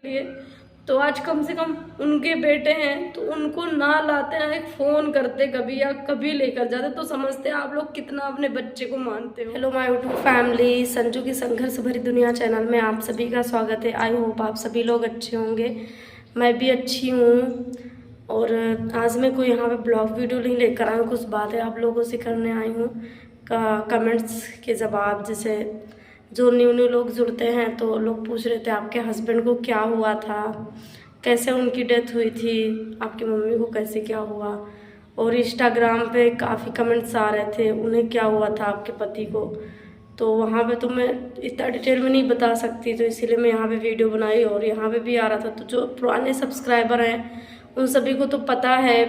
लिए। तो आज कम से कम उनके बेटे हैं तो उनको ना लाते ना एक फ़ोन करते कभी या कभी लेकर जाते तो समझते आप लोग कितना अपने बच्चे को मानते हो। Hello my YouTube family, Sanju की संघर्ष भरी दुनिया चैनल में आप सभी का स्वागत है। आई होप आप सभी लोग अच्छे होंगे, मैं भी अच्छी हूँ। और आज मैं कोई यहाँ पे ब्लॉग वीडियो नहीं लेकर आई हूँ, कुछ बातें आप लोगों से करने आई हूँ कमेंट्स के जवाब। जैसे जो न्यू लोग जुड़ते हैं तो लोग पूछ रहे थे आपके हस्बैंड को क्या हुआ था, कैसे उनकी डेथ हुई थी, आपकी मम्मी को कैसे क्या हुआ। और इंस्टाग्राम पे काफ़ी कमेंट्स आ रहे थे उन्हें क्या हुआ था आपके पति को। तो वहाँ पे तो मैं इतना डिटेल में नहीं बता सकती, तो इसीलिए मैं यहाँ पे वीडियो बनाई। और यहाँ पे भी आ रहा था तो जो पुराने सब्सक्राइबर हैं उन सभी को तो पता है,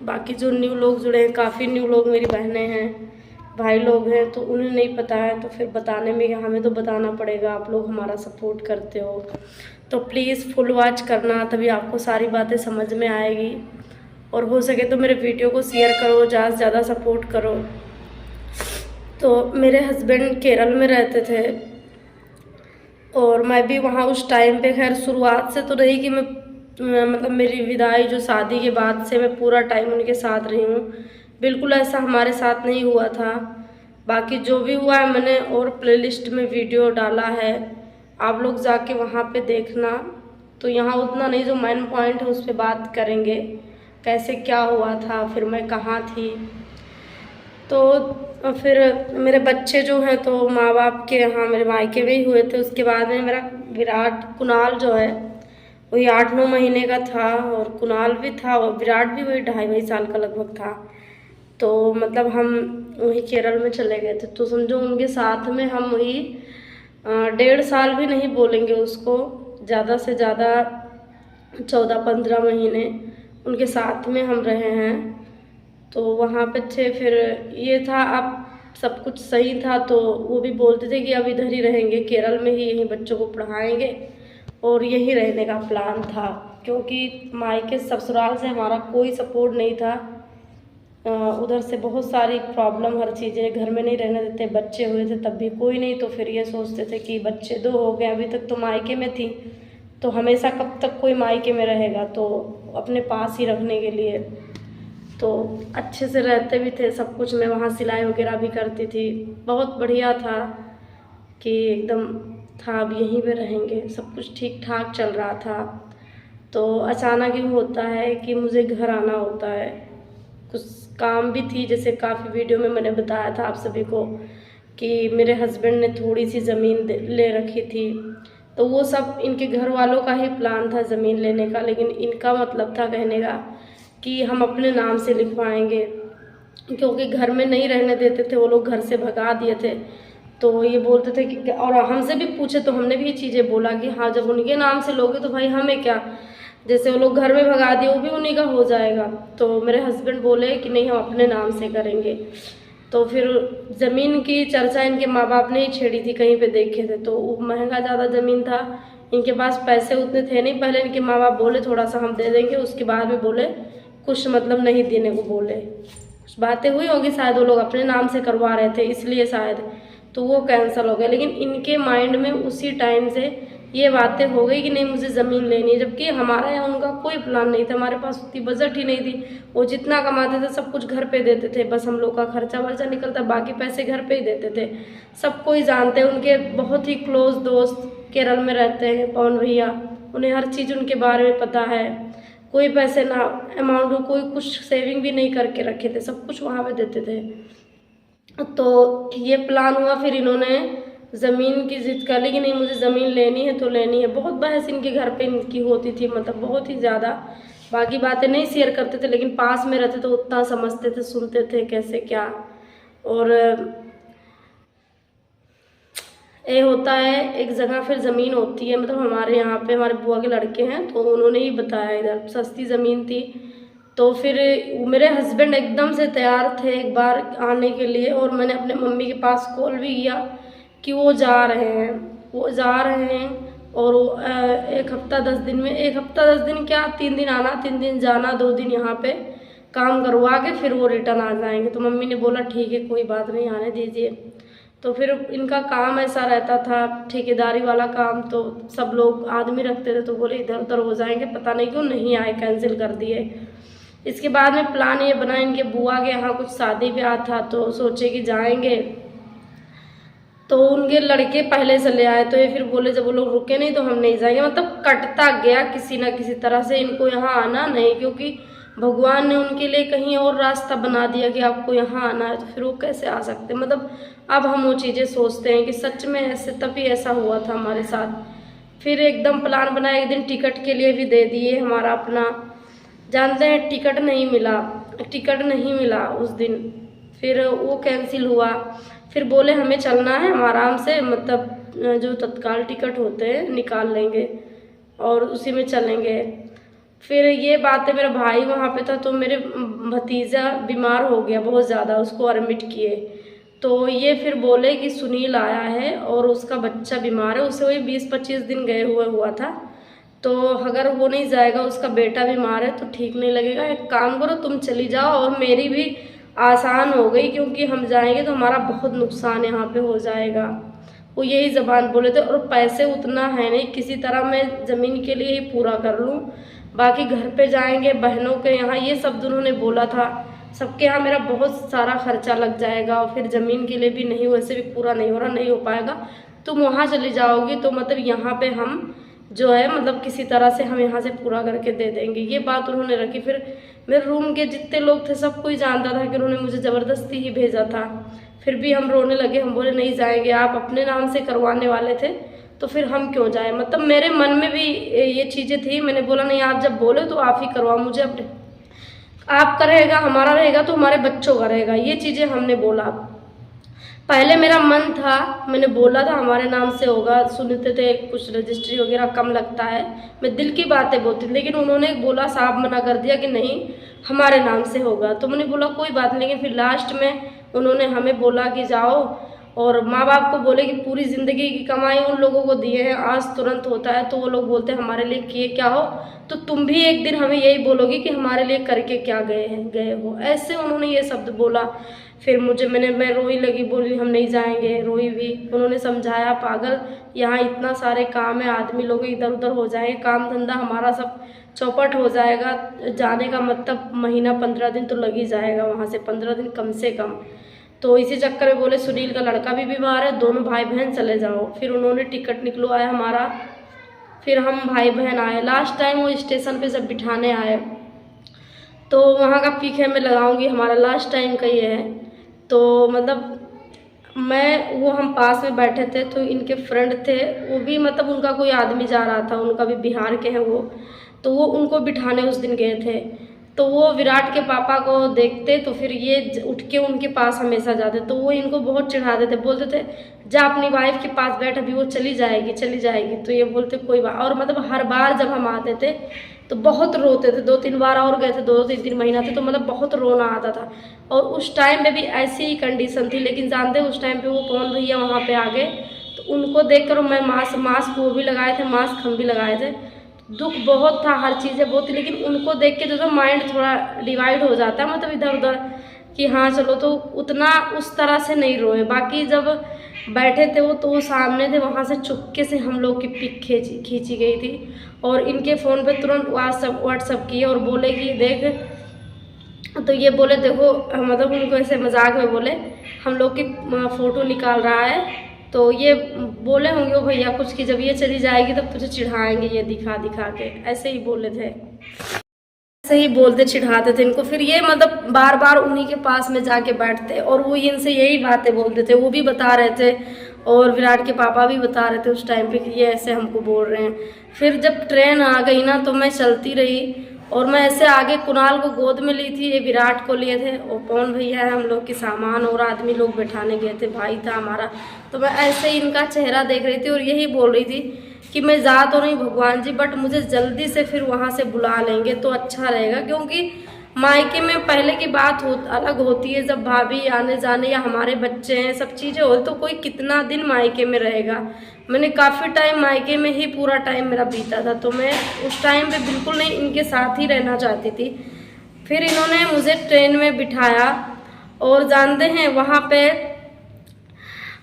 बाकी जो न्यू लोग जुड़े हैं, काफ़ी न्यू लोग मेरी बहनें हैं, भाई लोग हैं, तो उन्हें नहीं पता है। तो फिर बताने में हमें तो बताना पड़ेगा, आप लोग हमारा सपोर्ट करते हो तो प्लीज़ फुल वॉच करना, तभी आपको सारी बातें समझ में आएगी। और हो सके तो मेरे वीडियो को शेयर करो, ज़्यादा से ज़्यादा सपोर्ट करो। तो मेरे हस्बैंड केरल में रहते थे और मैं भी वहाँ उस टाइम पे, खैर शुरुआत से तो रही कि मैं मतलब मेरी विदाई जो शादी के बाद से मैं पूरा टाइम उनके साथ रही हूँ, बिल्कुल ऐसा हमारे साथ नहीं हुआ था। बाकी जो भी हुआ है मैंने और प्लेलिस्ट में वीडियो डाला है, आप लोग जाके वहाँ पे देखना। तो यहाँ उतना नहीं, जो मेन पॉइंट है उस पर बात करेंगे, कैसे क्या हुआ था, फिर मैं कहाँ थी। तो फिर मेरे बच्चे जो हैं तो माँ बाप के यहाँ मेरे मायके में ही हुए थे। उसके बाद में मेरा कुणाल जो है वही 8-9 महीने का था और कुणाल भी था और विराट भी वही 2.5 साल का लगभग था। तो मतलब हम वही केरल में चले गए थे। तो समझो उनके साथ में हम वही 1.5 साल भी नहीं बोलेंगे उसको, ज़्यादा से ज़्यादा 14-15 महीने उनके साथ में हम रहे हैं। तो वहाँ पे थे, फिर ये था अब सब कुछ सही था तो वो भी बोलते थे कि अब इधर ही रहेंगे, केरल में ही यहीं बच्चों को पढ़ाएंगे और यहीं रहने का प्लान था। क्योंकि मायके ससुराल से हमारा कोई सपोर्ट नहीं था, उधर से बहुत सारी प्रॉब्लम, हर चीज़ें, घर में नहीं रहने देते, बच्चे हुए थे तब भी कोई नहीं। तो फिर ये सोचते थे कि बच्चे 2 हो गए, अभी तक तो मायके में थी तो हमेशा कब तक कोई मायके में रहेगा, तो अपने पास ही रखने के लिए। तो अच्छे से रहते भी थे सब कुछ, मैं वहाँ सिलाई वगैरह भी करती थी, बहुत बढ़िया था कि एकदम था अब यहीं पे रहेंगे, सब कुछ ठीक ठाक चल रहा था। तो अचानक ही होता है कि मुझे घर आना होता है, कुछ काम भी थी, जैसे काफ़ी वीडियो में मैंने बताया था आप सभी को कि मेरे हस्बैंड ने थोड़ी सी ज़मीन ले रखी थी। तो वो सब इनके घर वालों का ही प्लान था ज़मीन लेने का, लेकिन इनका मतलब था कहने का कि हम अपने नाम से लिखवाएंगे, क्योंकि घर में नहीं रहने देते थे, वो लोग घर से भगा दिए थे। तो ये बोलते थे कि, और हमसे भी पूछे तो हमने भी ये चीज़ें बोला कि हाँ जब उनके नाम से लोगे तो भाई हमें क्या, जैसे वो लोग घर में भगा दिए वो भी उन्हीं का हो जाएगा। तो मेरे हस्बैंड बोले कि नहीं हम अपने नाम से करेंगे। तो फिर ज़मीन की चर्चा इनके माँ बाप ने ही छेड़ी थी, कहीं पे देखे थे तो वो महंगा ज़्यादा ज़मीन था, इनके पास पैसे उतने थे नहीं। पहले इनके माँ बाप बोले थोड़ा सा हम दे देंगे, उसके बाद में बोले कुछ मतलब नहीं देने को बोले, कुछ बातें हुई होगी शायद, वो लोग अपने नाम से करवा रहे थे इसलिए शायद, तो वो कैंसिल हो गया। लेकिन इनके माइंड में उसी टाइम से ये बातें हो गई कि नहीं मुझे ज़मीन लेनी है, जबकि हमारा या उनका कोई प्लान नहीं था, हमारे पास उतनी बजट ही नहीं थी। वो जितना कमाते थे सब कुछ घर पे देते थे, बस हम लोग का खर्चा वर्चा निकलता, बाकी पैसे घर पे ही देते थे। सबको ही जानते हैं, उनके बहुत ही क्लोज दोस्त केरल में रहते हैं पवन भैया, उन्हें हर चीज़ उनके बारे में पता है। कोई पैसे ना अमाउंट, कोई कुछ सेविंग भी नहीं करके रखे थे, सब कुछ वहाँ पे देते थे। तो ये प्लान हुआ, फिर इन्होंने ज़मीन की जिद कर ली कि नहीं मुझे ज़मीन लेनी है तो लेनी है। बहुत बहस इनके घर पे इनकी होती थी, मतलब बहुत ही ज़्यादा। बाकी बातें नहीं शेयर करते थे, लेकिन पास में रहते तो उतना समझते थे, सुनते थे कैसे क्या। और ये होता है एक जगह फिर ज़मीन होती है, मतलब हमारे यहाँ पे हमारे बुआ के लड़के हैं तो उन्होंने ही बताया, इधर सस्ती ज़मीन थी। तो फिर मेरे हस्बैंड एकदम से तैयार थे एक बार आने के लिए, और मैंने अपने मम्मी के पास कॉल भी किया कि वो जा रहे हैं, वो जा रहे हैं। और वो 1 हफ्ता 10 दिन में, 1 हफ्ता 10 दिन क्या, 3 दिन आना 3 दिन जाना, 2 दिन यहाँ पे काम करवा के फिर वो रिटर्न आ जाएंगे। तो मम्मी ने बोला ठीक है कोई बात नहीं, आने दीजिए। तो फिर इनका काम ऐसा रहता था ठेकेदारी वाला काम, तो सब लोग आदमी रखते थे तो बोले इधर उधर हो जाएंगे, पता नहीं क्यों नहीं आए, कैंसिल कर दिए। इसके बाद में प्लान ये बना, इनके बुआ के यहाँ कुछ शादी ब्याह था तो सोचे कि जाएंगे, तो उनके लड़के पहले चले आए, तो ये फिर बोले जब वो लोग रुके नहीं तो हम नहीं जाएंगे। मतलब कटता गया किसी ना किसी तरह से इनको यहाँ आना नहीं, क्योंकि भगवान ने उनके लिए कहीं और रास्ता बना दिया कि आपको यहाँ आना है, तो फिर वो कैसे आ सकते। मतलब अब हम वो चीज़ें सोचते हैं कि सच में ऐसे तभी ऐसा हुआ था हमारे साथ। फिर एकदम प्लान बनाया, एक दिन टिकट के लिए भी दे दिए हमारा अपना, जानते हैं टिकट नहीं मिला उस दिन, फिर वो कैंसिल हुआ। फिर बोले हमें चलना है, हम आराम से मतलब जो तत्काल टिकट होते हैं निकाल लेंगे और उसी में चलेंगे। फिर ये बात है, मेरा भाई वहाँ पे था तो मेरे भतीजा बीमार हो गया बहुत ज़्यादा, उसको एडमिट किए। तो ये फिर बोले कि सुनील आया है और उसका बच्चा बीमार है, उसे वही 20-25 दिन गए हुआ था, तो अगर वो नहीं जाएगा, उसका बेटा बीमार है तो ठीक नहीं लगेगा, एक काम करो तुम चली जाओ और मेरी भी आसान हो गई, क्योंकि हम जाएंगे तो हमारा बहुत नुकसान यहाँ पे हो जाएगा। वो यही ज़बान बोले थे। और पैसे उतना है नहीं, किसी तरह मैं ज़मीन के लिए ही पूरा कर लूँ, बाकी घर पे जाएंगे बहनों के यहाँ, ये सब उन्होंने बोला था। सबके यहाँ मेरा बहुत सारा खर्चा लग जाएगा और फिर ज़मीन के लिए भी नहीं, वैसे भी पूरा नहीं हो रहा, नहीं हो पाएगा। तुम वहाँ चली जाओगी तो मतलब यहाँ पे हम जो है मतलब किसी तरह से हम यहाँ से पूरा करके दे देंगे, ये बात उन्होंने रखी। फिर मेरे रूम के जितने लोग थे सब कोई जानता था कि उन्होंने मुझे ज़बरदस्ती ही भेजा था। फिर भी हम रोने लगे, हम बोले नहीं जाएंगे, आप अपने नाम से करवाने वाले थे तो फिर हम क्यों जाए। मतलब मेरे मन में भी ये चीज़ें थी, मैंने बोला नहीं आप जब बोले तो आप ही करवाओ, मुझे अपने आपका रहेगा, हमारा रहेगा तो हमारे बच्चों का रहेगा, ये चीज़ें हमने बोला। पहले मेरा मन था, मैंने बोला था हमारे नाम से होगा, सुनते थे कुछ रजिस्ट्री वगैरह कम लगता है, मैं दिल की बातें बोलती थी, लेकिन उन्होंने बोला, साफ मना कर दिया कि नहीं हमारे नाम से होगा। तो मैंने बोला कोई बात नहीं, लेकिन फिर लास्ट में उन्होंने हमें बोला कि जाओ, और माँ बाप को बोले कि पूरी ज़िंदगी की कमाई उन लोगों को दिए हैं, आज तुरंत होता है, तो वो लोग बोलते हैं हमारे लिए किए क्या हो, तो तुम भी एक दिन हमें यही बोलोगे कि हमारे लिए करके क्या गए हो, ऐसे उन्होंने ये शब्द बोला। फिर मैं रोई लगी, बोली हम नहीं जाएंगे, रोई भी। उन्होंने समझाया पागल, यहाँ इतना सारे काम है, आदमी लोग इधर उधर हो जाएंगे, काम धंधा हमारा सब चौपट हो जाएगा, जाने का मतलब महीना 15 दिन तो लग ही जाएगा, वहाँ से 15 दिन कम से कम। तो इसी चक्कर में बोले सुनील का लड़का भी बीमार है, दोनों भाई बहन चले जाओ। फिर उन्होंने टिकट निकलवाया हमारा, फिर हम भाई बहन आए। लास्ट टाइम वो स्टेशन पे जब बिठाने आए तो वहाँ का पिक है, मैं लगाऊंगी, हमारा लास्ट टाइम का ये है। तो मतलब हम पास में बैठे थे, तो इनके फ्रेंड थे, वो भी मतलब उनका कोई आदमी जा रहा था, उनका भी बिहार के हैं वो, तो वो उनको बिठाने उस दिन गए थे। तो वो विराट के पापा को देखते तो फिर ये उठ के उनके पास हमेशा जाते, तो वो इनको बहुत चिढ़ाते थे, बोलते थे जा अपनी वाइफ के पास बैठ, अभी वो चली जाएगी। तो ये बोलते कोई बात। और मतलब हर बार जब हम आते थे तो बहुत रोते थे, 2-3 बार और गए थे, 2-3 महीना थे, तो मतलब बहुत रोना आता था। और उस टाइम पे भी ऐसी ही कंडीशन थी, लेकिन जानते उस टाइम पे वो कौन भैया वहाँ पे आ गए, तो उनको देख कर मैं मास्क वो भी लगाए थे, मास्क हम भी लगाए थे, दुख बहुत था, हर चीज़ें बहुत थी, लेकिन उनको देख के जो माइंड थोड़ा डिवाइड हो जाता है, मतलब इधर उधर कि हाँ चलो, तो उतना उस तरह से नहीं रोए। बाकी जब बैठे थे वो सामने थे, वहाँ से चुपके से हम लोग की पिक खींची गई थी, और इनके फ़ोन पे तुरंत व्हाट्सअप किए और बोले कि देख, तो ये बोले देखो, मतलब उनको ऐसे मजाक में बोले हम लोग की फ़ोटो निकाल रहा है, तो ये बोले होंगे वो भैया कुछ कि जब ये चली जाएगी तब तुझे चिढ़ाएंगे ये दिखा के, ऐसे ही बोले थे, ऐसे ही बोलते चिढ़ाते थे इनको। फिर ये मतलब बार बार उन्हीं के पास में जाके बैठते और वो इनसे यही बातें बोलते थे, वो भी बता रहे थे और विराट के पापा भी बता रहे थे उस टाइम पे कि ये ऐसे हमको बोल रहे हैं। फिर जब ट्रेन आ गई ना तो मैं चलती रही, और मैं ऐसे आगे कुणाल को गोद में ली थी, ये विराट को लिए थे, और कौन भैया है हम लोग के सामान और आदमी लोग बैठाने गए थे, भाई था हमारा। तो मैं ऐसे ही इनका चेहरा देख रही थी और यही बोल रही थी कि मैं जा तो नहीं भगवान जी, बट मुझे जल्दी से फिर वहाँ से बुला लेंगे तो अच्छा रहेगा, क्योंकि मायके में पहले की बात अलग होती है, जब भाभी आने जाने या हमारे बच्चे हैं सब चीज़ें हो, तो कोई कितना दिन मायके में रहेगा। मैंने काफ़ी टाइम मायके में ही पूरा टाइम मेरा बीता था, तो मैं उस टाइम पे बिल्कुल नहीं इनके साथ ही रहना चाहती थी। फिर इन्होंने मुझे ट्रेन में बिठाया, और जानते हैं वहाँ पे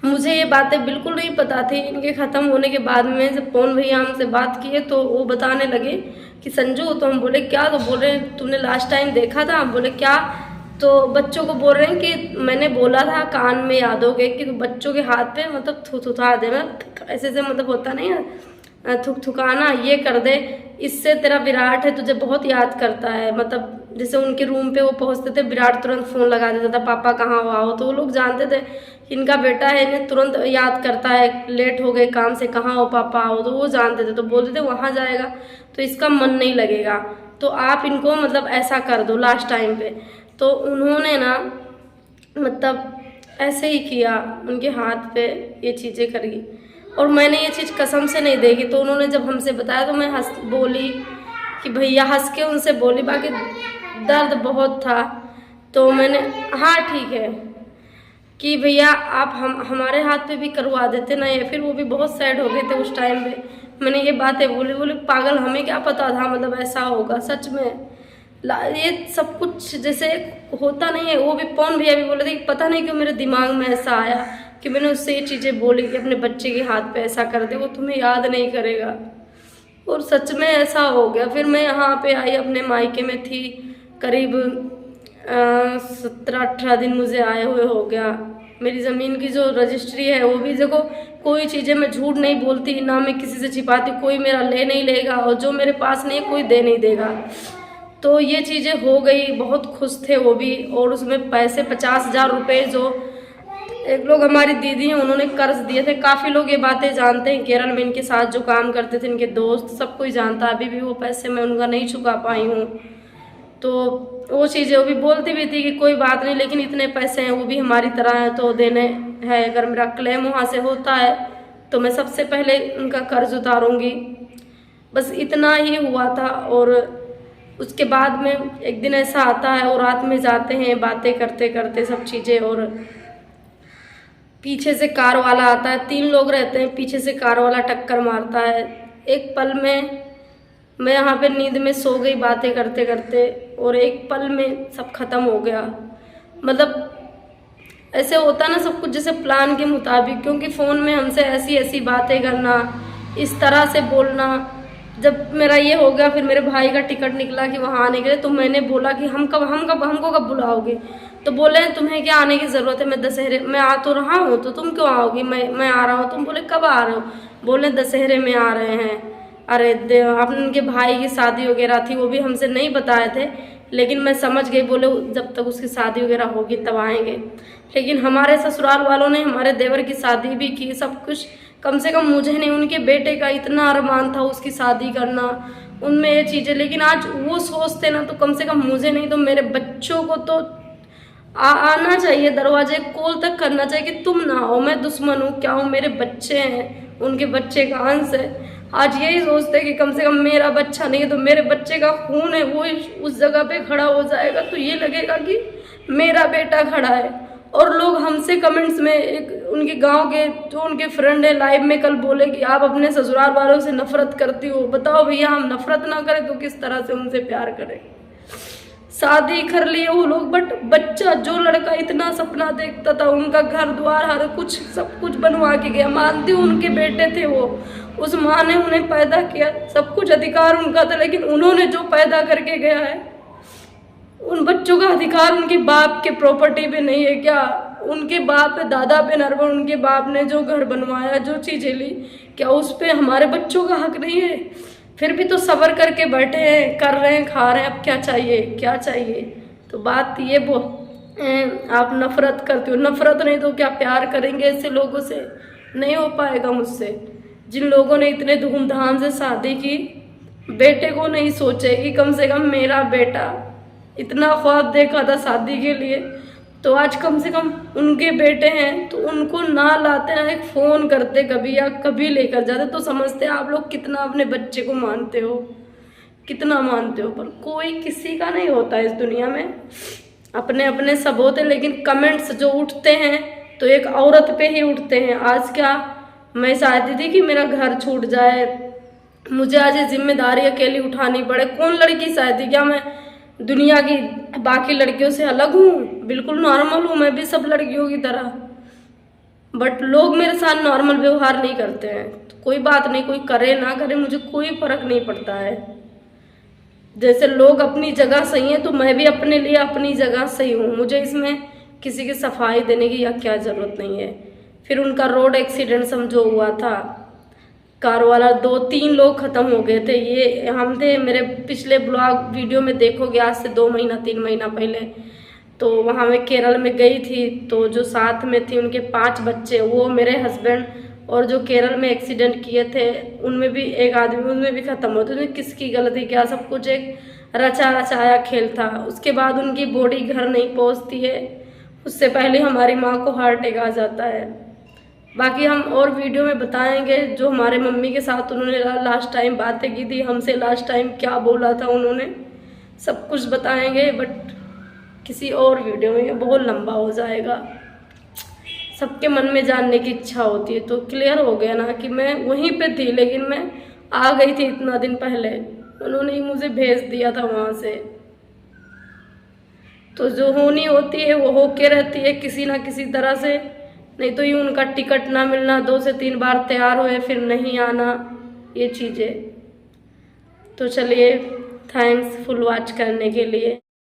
मुझे ये बातें बिल्कुल नहीं पता थी। इनके ख़त्म होने के बाद में जब पवन भैया हमसे बात किए तो वो बताने लगे कि संजू, तो हम बोले क्या? तो बोल रहे हैं तूने लास्ट टाइम देखा था। हम बोले क्या? तो बच्चों को बोल रहे हैं कि मैंने बोला था कान में याद हो गए कि बच्चों के हाथ पे मतलब थुथुथा देना, ऐसे से मतलब होता नहीं है थुकाना, ये कर दे, इससे तेरा विराट है तुझे बहुत याद करता है। मतलब जैसे उनके रूम पे वो पहुंचते थे, विराट तुरंत फ़ोन लगा देता था, पापा कहाँ हो आओ। तो वो लोग जानते थे इनका बेटा है, इन्हें तुरंत याद करता है, लेट हो गए काम से, कहाँ हो पापा आओ। तो वो जानते थे, तो बोलते थे वहाँ जाएगा तो इसका मन नहीं लगेगा, तो आप इनको मतलब ऐसा कर दो लास्ट टाइम पे। तो उन्होंने ना मतलब ऐसे ही किया, उनके हाथ पे ये चीज़ें करी और मैंने ये चीज़ कसम से नहीं देखी। तो उन्होंने जब हमसे बताया तो मैं हंस बोली कि भैया, हंस के उनसे बोली, बाकी दर्द बहुत था। तो मैंने हाँ ठीक है कि भैया आप हमारे हाथ पे भी करवा देते ना, या फिर वो भी बहुत सैड हो गए थे उस टाइम पे। मैंने ये बातें बोली पागल, हमें क्या पता था मतलब ऐसा होगा। सच में ये सब कुछ जैसे होता नहीं है। वो भी पवन भैया भी बोले थे कि पता नहीं क्यों मेरे दिमाग में ऐसा आया कि मैंने उससे ये चीज़ें बोली कि अपने बच्चे के हाथ पे ऐसा कर दे, वो तुम्हें याद नहीं करेगा। और सच में ऐसा हो गया। फिर मैं यहाँ पे आई, अपने मायके में थी करीब 17-18 दिन मुझे आए हुए हो गया। मेरी ज़मीन की जो रजिस्ट्री है वो भी देखो, कोई चीज़ें मैं झूठ नहीं बोलती, ना मैं किसी से छिपाती, कोई मेरा ले नहीं लेगा और जो मेरे पास नहीं कोई दे नहीं देगा। तो ये चीज़ें हो गई, बहुत खुश थे वो भी। और उसमें पैसे 50,000 रुपये जो एक लोग हमारी दीदी हैं उन्होंने कर्ज दिए थे। काफ़ी लोग ये बातें जानते हैं, केरल में इनके साथ जो काम करते थे इनके दोस्त, सब कोई जानता। अभी भी वो पैसे मैं उनका नहीं चुका पाई हूँ। तो वो चीज़ें वो भी बोलती भी थी कि कोई बात नहीं, लेकिन इतने पैसे हैं वो भी हमारी तरह हैं तो देने हैं। अगर मेरा क्लेम वहाँ से होता है तो मैं सबसे पहले उनका कर्ज उतारूँगी। बस इतना ही हुआ था। और उसके बाद में एक दिन ऐसा आता है और रात में जाते हैं बातें करते करते सब चीज़ें, और पीछे से कार वाला आता है। 3 लोग रहते हैं, पीछे से कार वाला टक्कर मारता है। एक पल में मैं यहाँ पे नींद में सो गई बातें करते करते, और एक पल में सब खत्म हो गया। मतलब ऐसे होता ना सब कुछ जैसे प्लान के मुताबिक, क्योंकि फ़ोन में हमसे ऐसी ऐसी बातें करना, इस तरह से बोलना। जब मेरा ये हो गया, फिर मेरे भाई का टिकट निकला कि वहाँ आने के लिए, तो मैंने बोला कि हमको कब बुलाओगे? तो बोले तुम्हें क्या आने की ज़रूरत है, मैं दशहरे में आ तो रहा हूँ, तो तुम क्यों आओगी? मैं आ रहा हूँ। तुम बोले कब आ रहे हो? बोले दशहरे में आ रहे हैं। अरे अपने उनके भाई की शादी वगैरह थी, वो भी हमसे नहीं बताए थे, लेकिन मैं समझ गई। बोले जब तक उसकी शादी वगैरह होगी तब आएंगे। लेकिन हमारे ससुराल वालों ने हमारे देवर की शादी भी की, सब कुछ। कम से कम मुझे नहीं, उनके बेटे का इतना अरमान था उसकी शादी करना, उनमें ये चीज़ें। लेकिन आज वो सोचते ना, तो कम से कम मुझे नहीं तो मेरे बच्चों को तो आना चाहिए, दरवाजे कॉल तक करना चाहिए कि तुम ना आओ, मैं दुश्मन हूँ क्या हूँ, मेरे बच्चे हैं, उनके बच्चे का अंश है। आज यही सोचते कि कम से कम मेरा बच्चा नहीं है तो मेरे बच्चे का खून है वो उस जगह पे खड़ा हो जाएगा, तो ये लगेगा कि मेरा बेटा खड़ा है। और लोग हमसे कमेंट्स में, एक उनके गांव के जो उनके फ्रेंड है लाइव में कल बोले कि आप अपने ससुराल वालों से नफरत करती हो। बताओ भैया, हम नफरत ना करें तो किस तरह से उनसे प्यार करें? शादी कर लिए वो लोग, बट बच्चा, जो लड़का इतना सपना देखता था, उनका घर द्वार हर कुछ सब कुछ बनवा के गया। मानती हूँ उनके बेटे थे वो, उस माँ ने उन्हें पैदा किया, सब कुछ अधिकार उनका था, लेकिन उन्होंने जो पैदा करके गया है, उन बच्चों का अधिकार उनके बाप के प्रॉपर्टी पे नहीं है क्या? उनके बाप दादा पे निर्भर उनके बाप ने जो घर बनवाया, जो चीज़ें ली, क्या उस पर हमारे बच्चों का हक नहीं है? फिर भी तो सब्र करके बैठे हैं, कर रहे हैं, खा रहे हैं, अब क्या चाहिए, क्या चाहिए? तो बात ये आप नफरत करते हो, नफरत नहीं तो क्या प्यार करेंगे ऐसे लोगों से? नहीं हो पाएगा मुझसे। जिन लोगों ने इतने धूमधाम से शादी की, बेटे को नहीं सोचे कि कम से कम मेरा बेटा, इतना ख्वाब देखा था शादी के लिए, तो आज कम से कम उनके बेटे हैं तो उनको ना लाते, ना एक फ़ोन करते कभी या कभी लेकर जाते, तो समझते आप लोग कितना अपने बच्चे को मानते हो, कितना मानते हो। पर कोई किसी का नहीं होता इस दुनिया में, अपने अपने सब होते। लेकिन कमेंट्स जो उठते हैं तो एक औरत पे ही उठते हैं। आज क्या मैं चाहती थी कि मेरा घर छूट जाए, मुझे आज ये जिम्मेदारी अकेली उठानी पड़े। कौन लड़की चाहती? क्या मैं दुनिया की बाकी लड़कियों से अलग हूँ? बिल्कुल नॉर्मल हूँ, मैं भी सब लड़कियों की तरह। बट लोग मेरे साथ नॉर्मल व्यवहार नहीं करते हैं। तो कोई बात नहीं, कोई करे ना करे मुझे कोई फर्क नहीं पड़ता है। जैसे लोग अपनी जगह सही है तो मैं भी अपने लिए अपनी जगह सही हूँ। मुझे इसमें किसी की सफाई देने की या क्या ज़रूरत नहीं है। फिर उनका रोड एक्सीडेंट समझो हुआ था, कार वाला 2-3 लोग ख़त्म हो गए थे। ये हम थे, मेरे पिछले ब्लॉग वीडियो में देखोगे, आज से 2 महीना 3 महीना पहले। तो वहाँ मैं केरल में गई थी, तो जो साथ में थी उनके 5 बच्चे, वो मेरे हस्बैंड, और जो केरल में एक्सीडेंट किए थे उनमें भी एक आदमी, उनमें भी ख़त्म हो। तो उसमें किसकी गलती क्या, सब कुछ एक रचा रचाया खेल था। उसके बाद उनकी बॉडी घर नहीं पहुँचती है, उससे पहले हमारी माँ को हार्ट अटैक आ जाता है। बाकी हम और वीडियो में बताएंगे जो हमारे मम्मी के साथ उन्होंने लास्ट टाइम बातें की थी, हमसे लास्ट टाइम क्या बोला था उन्होंने, सब कुछ बताएंगे। बट किसी और वीडियो में, ये बहुत लंबा हो जाएगा। सबके मन में जानने की इच्छा होती है। तो क्लियर हो गया ना कि मैं वहीं पे थी, लेकिन मैं आ गई थी इतना दिन पहले, उन्होंने ही मुझे भेज दिया था वहाँ से। तो जो होनी होती है वो होके रहती है किसी ना किसी तरह से। नहीं तो ये उनका टिकट ना मिलना, 2 से 3 बार तैयार हुए फिर नहीं आना, ये चीज़ें। तो चलिए, थैंक्स फुल वॉच करने के लिए।